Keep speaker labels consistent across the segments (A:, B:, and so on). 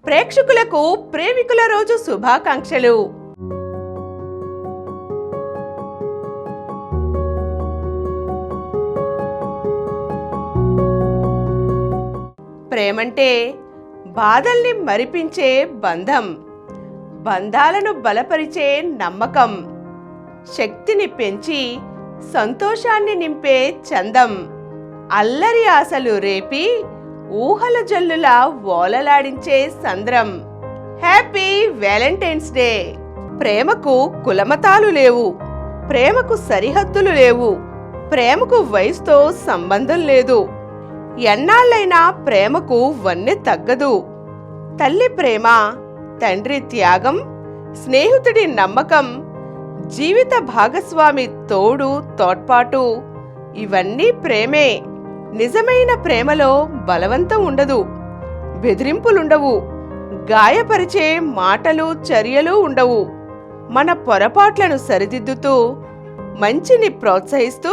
A: ప్రేక్షకులకు ప్రేమికుల రోజు శుభాకాంక్షలు. ప్రేమంటే బాధల్ని మరిపించే బంధం, బంధాలను బలపరిచే నమ్మకం, శక్తిని పెంచి సంతోషాన్ని నింపే చందం, అల్లరి ఆశలు రేపి ఊహల జల్లులా ఓలలాడించే సంద్రం. Happy valentine's day. ప్రేమకు కులమతాలు లేవు, ప్రేమకు సరిహద్దులు లేవు, ప్రేమకు వయసుతో సంబంధం లేదు. ఎన్నాళ్ళైనా ప్రేమకు వన్నె తగ్గదు. తల్లి ప్రేమ, తండ్రి త్యాగం, స్నేహితుడి నమ్మకం, జీవిత భాగస్వామి తోడు తోడ్పాటు, ఇవన్నీ ప్రేమే. నిజమైన ప్రేమలో బలవంతం ఉండదు, బెదిరింపులుండవు, గాయపరిచే మాటలు చర్యలు ఉండవు. మన పొరపాట్లను సరిదిద్దుతూ మంచిని ప్రోత్సహిస్తూ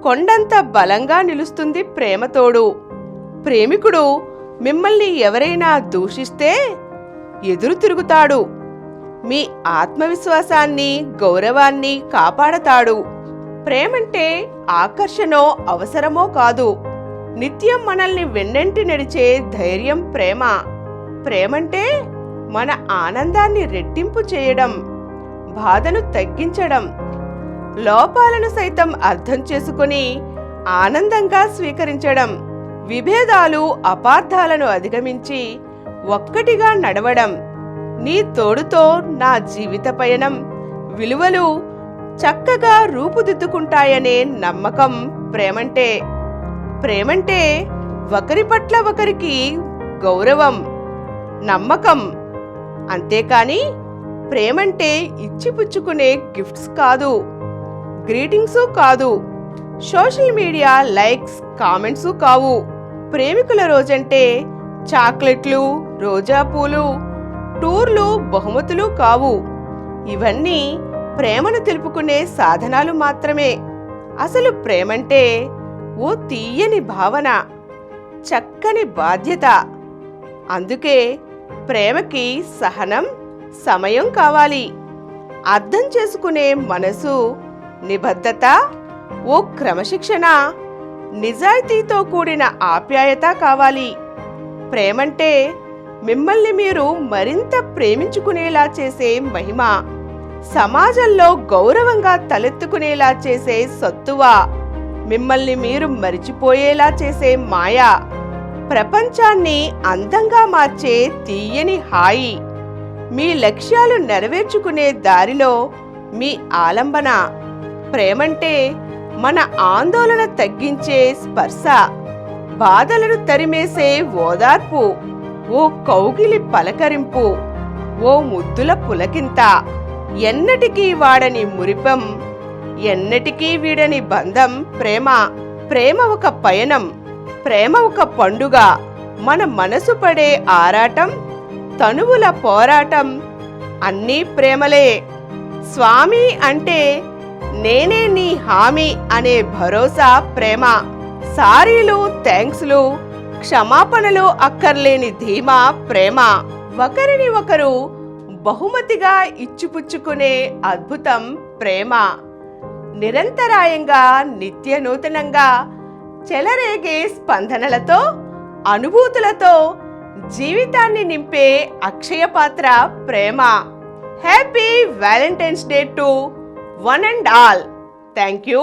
A: కొండంత బలంగా నిలుస్తుంది ప్రేమతోడు. ప్రేమికుడు మిమ్మల్ని ఎవరైనా దూషిస్తే ఎదురు తిరుగుతాడు, మీ ఆత్మవిశ్వాసాన్ని గౌరవాన్ని కాపాడతాడు. ప్రేమంటే ఆకర్షణో అవసరమో కాదు, నిత్యం మనల్ని వెన్నంటి నడిచే ధైర్యం ప్రేమ. ప్రేమంటే మన ఆనందాన్ని రెట్టింపు చేయడం, బాధను తగ్గించడం, లోపాలను సైతం అర్థం చేసుకుని ఆనందంగా స్వీకరించడం, విభేదాలు అపార్థాలను అధిగమించి ఒక్కటిగా నడవడం. నీ తోడుతో నా జీవిత పయనం విలువలు చక్కగా రూపుదిద్దుకుంటాయనే నమ్మకం ప్రేమంటే. ప్రేమంటే ఒకరి పట్ల ఒకరికి గౌరవం, నమ్మకం. అంతేకాని ప్రేమంటే ఇచ్చిపుచ్చుకునే గిఫ్ట్స్ కాదు, గ్రీటింగ్స్ కాదు, సోషల్ మీడియా లైక్స్ కామెంట్స్ కావు. ప్రేమికుల రోజంటే చాక్లెట్లు, రోజా పూలు, టూర్లు, బహుమతులు కావు. ఇవన్నీ ప్రేమను తెలుపుకునే సాధనాలు మాత్రమే. అసలు ప్రేమంటే ఓ తీయని భావన, చక్కని బాధ్యత. అందుకే ప్రేమకి సహనం, సమయం కావాలి. అర్థం చేసుకునే మనసు, నిబద్ధత, ఓ క్రమశిక్షణ, నిజాయితీతో కూడిన ఆప్యాయత కావాలి. ప్రేమంటే మిమ్మల్ని మీరు మరింత ప్రేమించుకునేలా చేసే మహిమ, సమాజంలో గౌరవంగా తలెత్తుకునేలా చేసే సత్తువ, మిమ్మల్ని మీరు మరిచిపోయేలా చేసే మాయ, ప్రపంచాన్ని అందంగా మార్చే తీయని హాయి, మీ లక్ష్యాలు నెరవేర్చుకునే దారిలో మీ ఆలంబన. ప్రేమంటే మన ఆందోళన తగ్గించే స్పర్శ, బాధలను తరిమేసే ఓదార్పు, ఓ కౌగిలి పలకరింపు, ఓ ముద్దుల పులకింత, ఎన్నటికీ వాడని మురిపం, ఎన్నటికీ వీడని బంధం ప్రేమ. ప్రేమ ఒక పయనం, ప్రేమ ఒక పండుగ, మన మనసు పడే ఆరాటం, తనువుల పోరాటం, అన్నీ ప్రేమలే. స్వామి అంటే నేనే నీ హామీ అనే భరోసా ప్రేమ. సారీలు, థ్యాంక్స్లు, క్షమాపణలు అక్కర్లేని ధీమా ప్రేమ. ఒకరిని ఒకరు బహుమతిగా ఇచ్చిపుచ్చుకునే అద్భుతం ప్రేమ. నిరంతరాయంగా, నిత్య నూతనంగా చెలరేగే స్పందనలతో, అనుభూతులతో జీవితాన్ని నింపే అక్షయపాత్ర ప్రేమ. Happy valentine's day to one and all. Thank you.